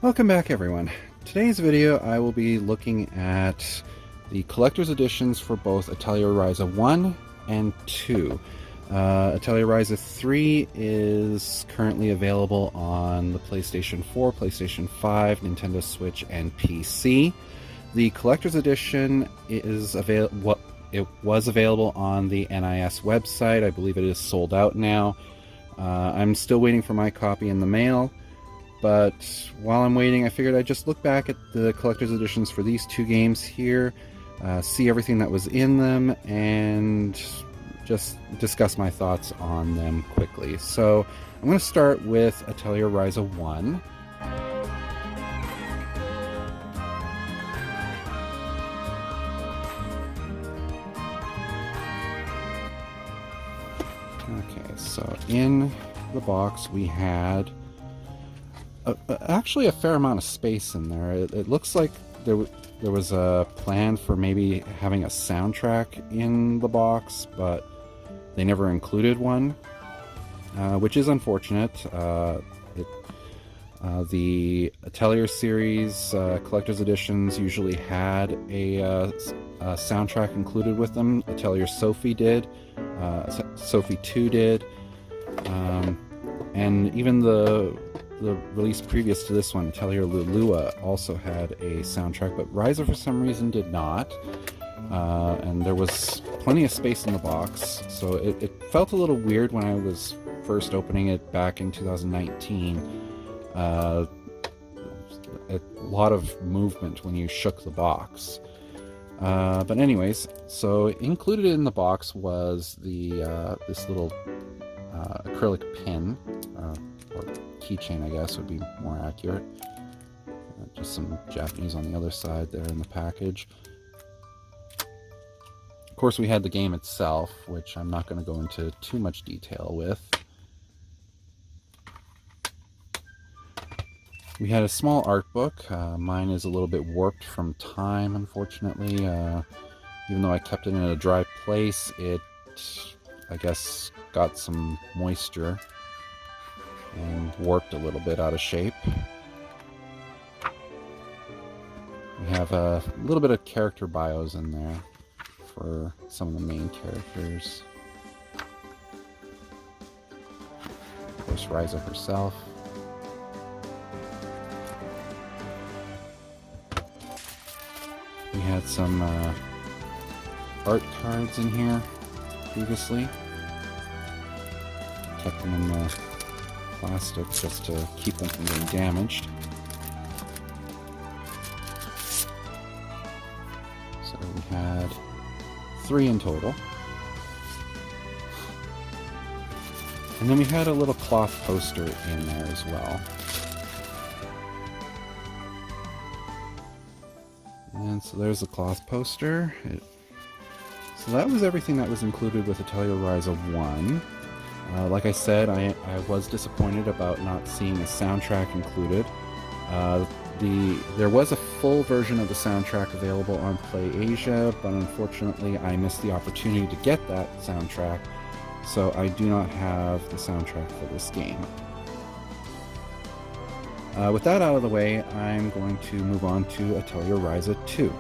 Welcome back, everyone. Today's video I will be looking at the collector's editions for both Atelier Ryza 1 and 2. Atelier Ryza 3 is currently available on the PlayStation 4, PlayStation 5, Nintendo Switch, and PC. The collector's edition is it was available on the NIS website. I believe it is sold out now. I'm still waiting for my copy in the mail. But while I'm waiting, I figured I'd just look back at the collector's editions for these two games here, see everything that was in them, and just discuss my thoughts on them quickly. So I'm going to start with Atelier Ryza 1. Okay, so in the box we had actually a fair amount of space in there. It looks like there was a plan for maybe having a soundtrack in the box, but they never included one, which is unfortunate. The Atelier series collector's editions usually had a soundtrack included with them. Atelier Sophie did, Sophie 2 did, and even the release previous to this one, Atelier Lulua, also had a soundtrack, but Ryza for some reason did not. And there was plenty of space in the box, so it felt a little weird when I was first opening it back in 2019. A lot of movement when you shook the box. But anyways, so included in the box was the this little acrylic pin, or keychain, I guess would be more accurate. Just some Japanese on the other side there in the package. Of course, we had the game itself, which I'm not going to go into too much detail with. We had a small art book. Mine is a little bit warped from time, unfortunately. Even though I kept it in a dry place, it, I guess, got some moisture and warped a little bit out of shape. We have a little bit of character bios in there for some of the main characters. Of course, Ryza herself. We had some art cards in here previously. Kept them in the plastic just to keep them from getting damaged. So we had 3 in total. And then we had a little cloth poster in there as well. And so there's the cloth poster. So that was everything that was included with Atelier Ryza 1. Like I said, I was disappointed about not seeing a soundtrack included. There was a full version of the soundtrack available on PlayAsia, but unfortunately I missed the opportunity to get that soundtrack, so I do not have the soundtrack for this game. With that out of the way, I'm going to move on to Atelier Ryza 2.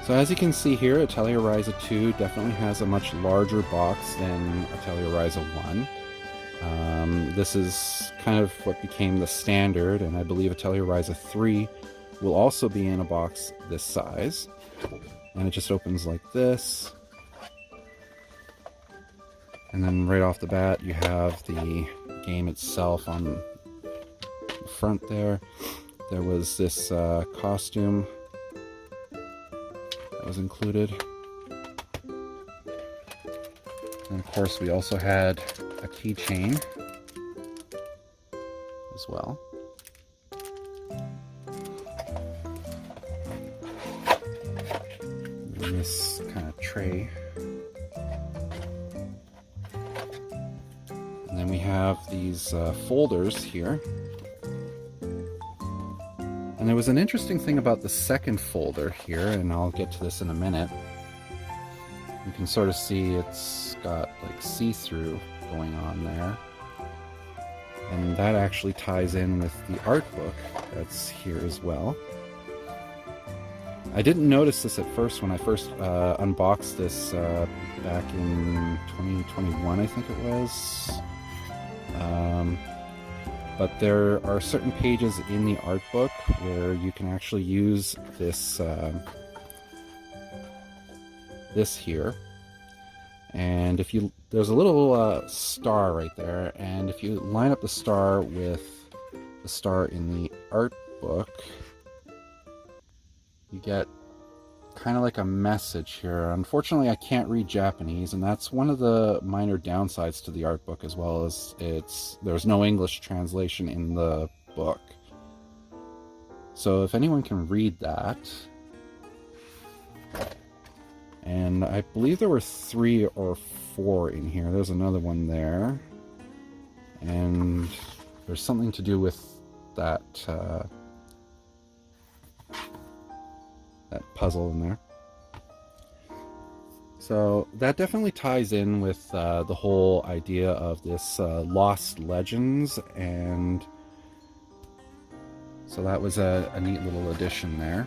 So as you can see here, Atelier Ryza 2 definitely has a much larger box than Atelier Ryza 1. This is kind of what became the standard, and I believe Atelier Ryza 3 will also be in a box this size. And it just opens like this. And then right off the bat, you have the game itself on the front there. There was this costume that was included. And of course, we also had a keychain as well. And this kind of tray. And then we have these folders here. And there was an interesting thing about the second folder here, and I'll get to this in a minute. You can sort of see it's got like see-through going on there. And that actually ties in with the art book that's here as well. I didn't notice this at first when I first unboxed this back in 2021, I think it was. But there are certain pages in the art book where you can actually use this this here. And if you, there's a little star right there, and if you line up the star with the star in the art book, you get kind of like a message here. Unfortunately, I can't read Japanese, and that's one of the minor downsides to the art book, as well as there's no English translation in the book. So if anyone can read that. And I believe there were 3 or 4 in here. There's another one there. And there's something to do with that that puzzle in there. So that definitely ties in with the whole idea of this Lost Legends, and so that was a neat little addition there.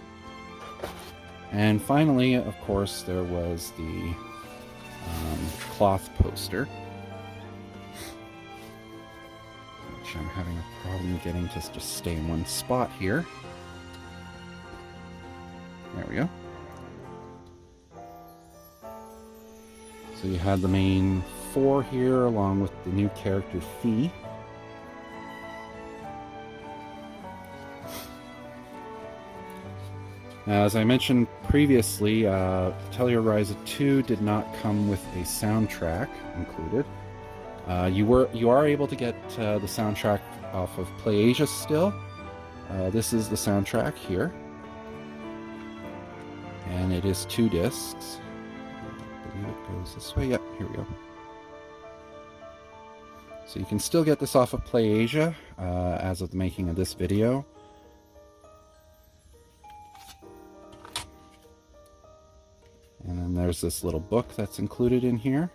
And finally, of course, there was the cloth poster, which I'm having a problem getting to just stay in one spot here. There we go. So you had the main 4 here, along with the new character Fee. Now, as I mentioned previously, Atelier Ryza 2 did not come with a soundtrack included. You are able to get the soundtrack off of PlayAsia still. This is the soundtrack here, and it is 2 discs. I believe it goes this way. Yep, here we go. So you can still get this off of PlayAsia as of the making of this video. And then there's this little book that's included in here.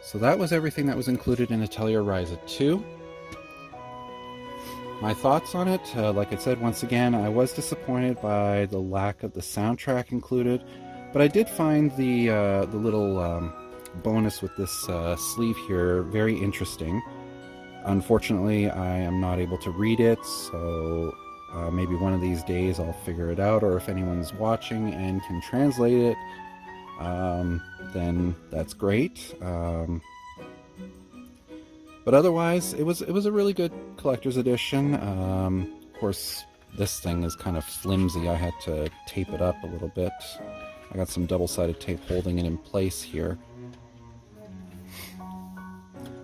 So that was everything that was included in Atelier Ryza 2. My thoughts on it, like I said, once again, I was disappointed by the lack of the soundtrack included, but I did find the little bonus with this sleeve here very interesting. Unfortunately, I am not able to read it, so maybe one of these days I'll figure it out, or if anyone's watching and can translate it, then that's great. But otherwise, it was a really good collector's edition. Of course, this thing is kind of flimsy. I had to tape it up a little bit. I got some double-sided tape holding it in place here.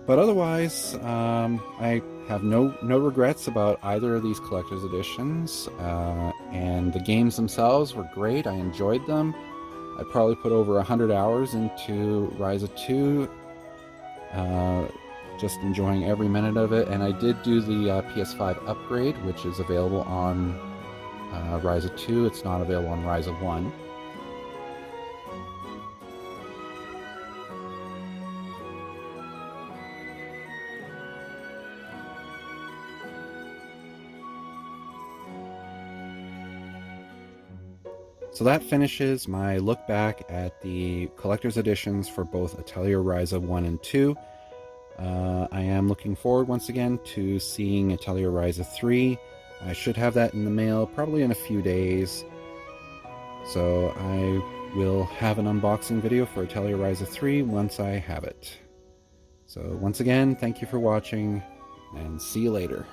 But otherwise, I have no regrets about either of these collector's editions. And the games themselves were great. I enjoyed them. I probably put over 100 hours into Ryza 2. Just enjoying every minute of it, and I did do the PS5 upgrade, which is available on Ryza 2. It's not available on Ryza 1. So that finishes my look back at the collector's editions for both Atelier Ryza 1 and 2. I am looking forward once again to seeing Atelier Ryza 3. I should have that in the mail probably in a few days. So I will have an unboxing video for Atelier Ryza 3 once I have it. So once again, thank you for watching, and see you later.